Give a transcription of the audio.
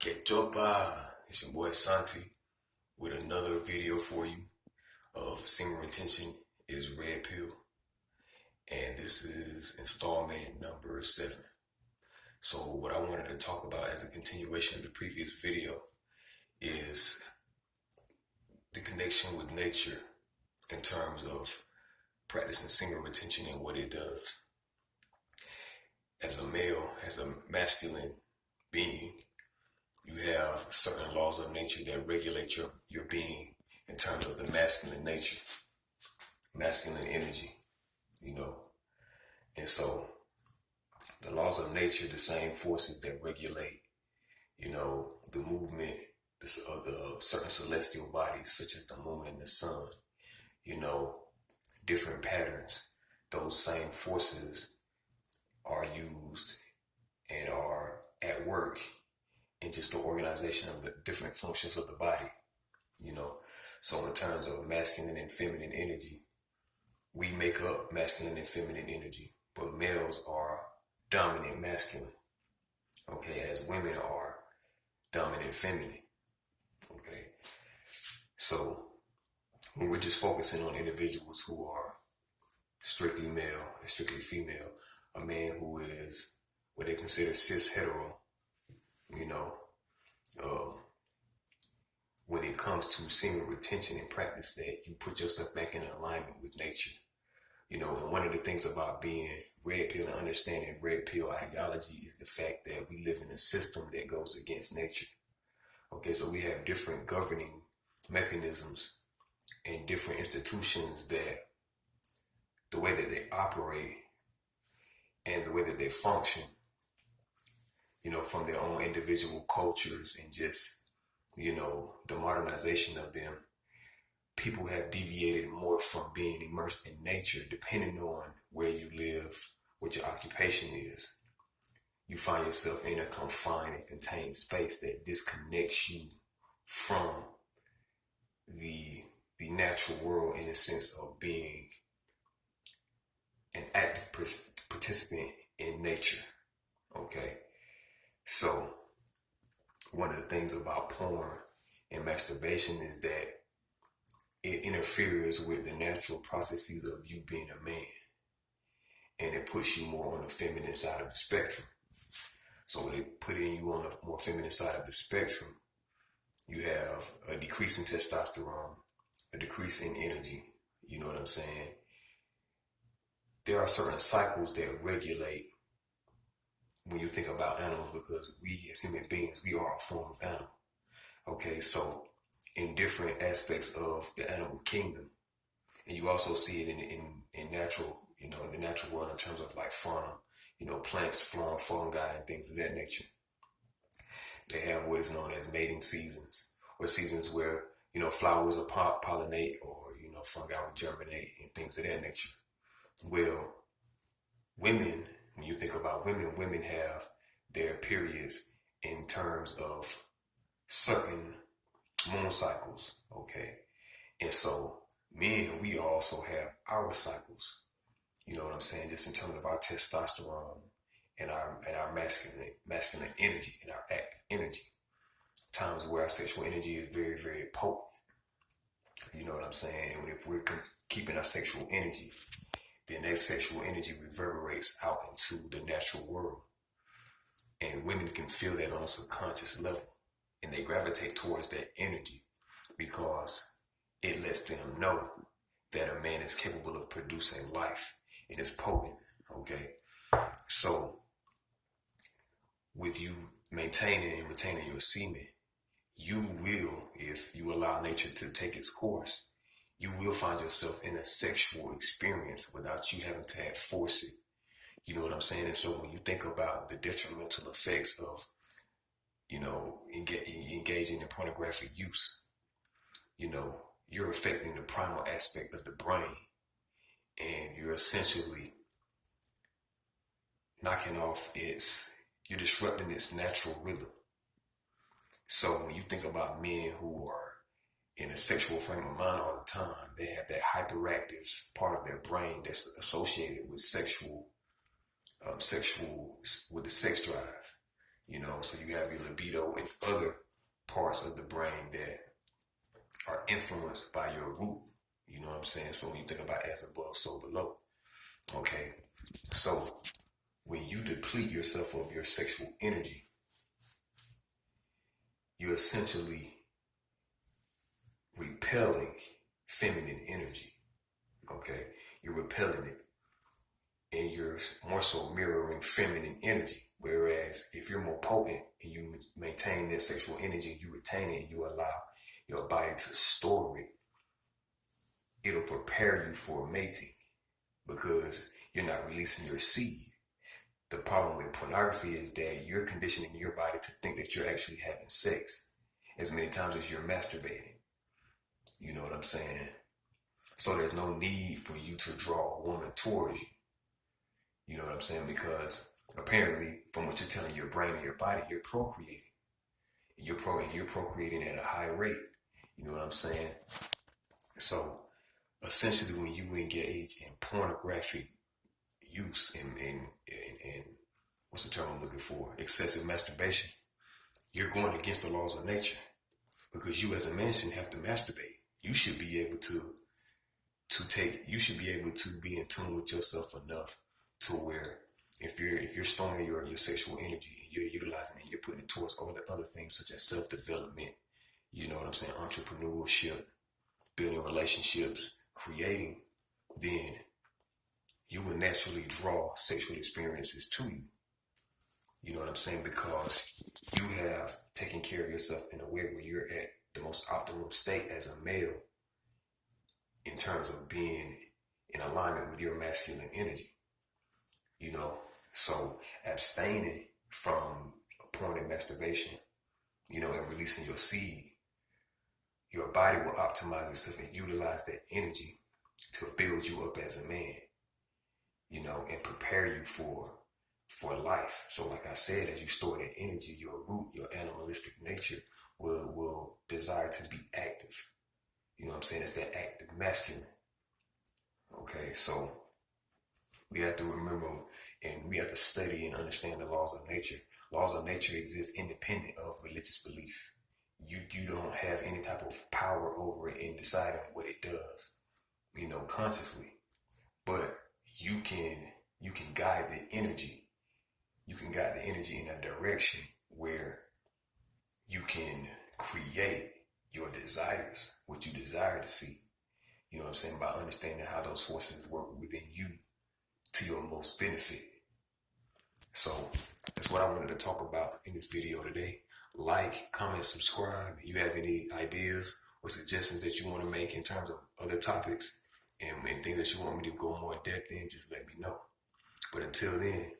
Que chopa! It's your boy Santi with another video for you of semen retention is red pill, and this is installment number 7. So what I wanted to talk about as a continuation of the previous video is the connection with nature in terms of practicing semen retention and what it does. As a male, as a masculine being, you have certain laws of nature that regulate your being in terms of the masculine nature, masculine energy, And so the laws of nature, the same forces that regulate, the movement of the certain celestial bodies, such as the moon and the sun, different patterns, those same forces are used and are at work in just the organization of the different functions of the body, So in terms of masculine and feminine energy, we make up masculine and feminine energy, but males are dominant masculine, okay, as women are dominant feminine, okay? So when we're just focusing on individuals who are strictly male and strictly female, a man who is what they consider cis hetero, when it comes to semen retention and practice that, you put yourself back in alignment with nature. And one of the things about being red pill and understanding red pill ideology is the fact that we live in a system that goes against nature. Okay, so we have different governing mechanisms and different institutions that the way that they operate and the way that they function, from their own individual cultures and just, the modernization of them, people have deviated more from being immersed in nature, depending on where you live, what your occupation is. You find yourself in a confined and contained space that disconnects you from the natural world in the sense of being an active participant in nature, okay? So one of the things about porn and masturbation is that it interferes with the natural processes of you being a man, and it puts you more on the feminine side of the spectrum. So when they put you on the more feminine side of the spectrum, you have a decrease in testosterone, a decrease in energy. You know what I'm saying? There are certain cycles that regulate when you think about animals, because we as human beings, we are a form of animal. Okay, so in different aspects of the animal kingdom, and you also see it in natural, in the natural world in terms of like fauna, plants, flora, fungi, and things of that nature. They have what is known as mating seasons, or seasons where, flowers will pollinate, or, fungi will germinate and things of that nature. Well, women, when you think about women have their periods in terms of certain moon cycles, okay? And so men, we also have our cycles, you know what I'm saying? Just in terms of our testosterone and our masculine energy and our active energy. Times where our sexual energy is very, very potent. You know what I'm saying? And if we're keeping our sexual energy, then that sexual energy reverberates out into the natural world. And women can feel that on a subconscious level. And they gravitate towards that energy because it lets them know that a man is capable of producing life and is potent, okay? So with you maintaining and retaining your semen, you will, if you allow nature to take its course, you will find yourself in a sexual experience without you having to force it. You know what I'm saying? And so when you think about the detrimental effects of, engaging in pornographic use, you're affecting the primal aspect of the brain, and you're essentially you're disrupting its natural rhythm. So when you think about men who are in a sexual frame of mind all the time, they have that hyperactive part of their brain that's associated with with the sex drive. So you have your libido and other parts of the brain that are influenced by your root. You know what I'm saying? So when you think about as above, so below. Okay. So when you deplete yourself of your sexual energy, you're essentially repelling feminine energy. Okay. You're repelling it, and you're more so mirroring feminine energy. Whereas if you're more potent and you maintain that sexual energy, you retain it, you allow your body to store it, it'll prepare you for mating because you're not releasing your seed. The problem with pornography is that you're conditioning your body to think that you're actually having sex as many times as you're masturbating. You know what I'm saying? So there's no need for you to draw a woman towards you. You know what I'm saying? Because apparently, from what you're telling your brain and your body, you're procreating. You're procreating at a high rate. You know what I'm saying? So essentially, when you engage in pornographic use and what's the term I'm looking for? Excessive masturbation, you're going against the laws of nature because you as a man shouldn't have to masturbate. You should be able you should be able to be in tune with yourself enough to where if you're storing your sexual energy and you're utilizing it, you're putting it towards all the other things such as self-development, you know what I'm saying, entrepreneurship, building relationships, creating, then you will naturally draw sexual experiences to you. You know what I'm saying? Because you have taken care of yourself in a way where you're at the most optimal state as a male in terms of being in alignment with your masculine energy. So abstaining from porn and masturbation, and releasing your seed, your body will optimize itself and utilize that energy to build you up as a man, and prepare you for life. So like I said, as you store that energy, your root, your animalistic nature will desire to be active. You know what I'm saying? It's that active masculine. Okay, so we have to remember and we have to study and understand the laws of nature. Laws of nature exist independent of religious belief. You don't have any type of power over it in deciding what it does, consciously. But you can guide the energy. You can guide the energy in a direction where you can create your desires, what you desire to see. You know what I'm saying? By understanding how those forces work within you to your most benefit. So that's what I wanted to talk about in this video today. Like, comment, subscribe. If you have any ideas or suggestions that you want to make in terms of other topics and things that you want me to go more in depth in, just let me know. But until then,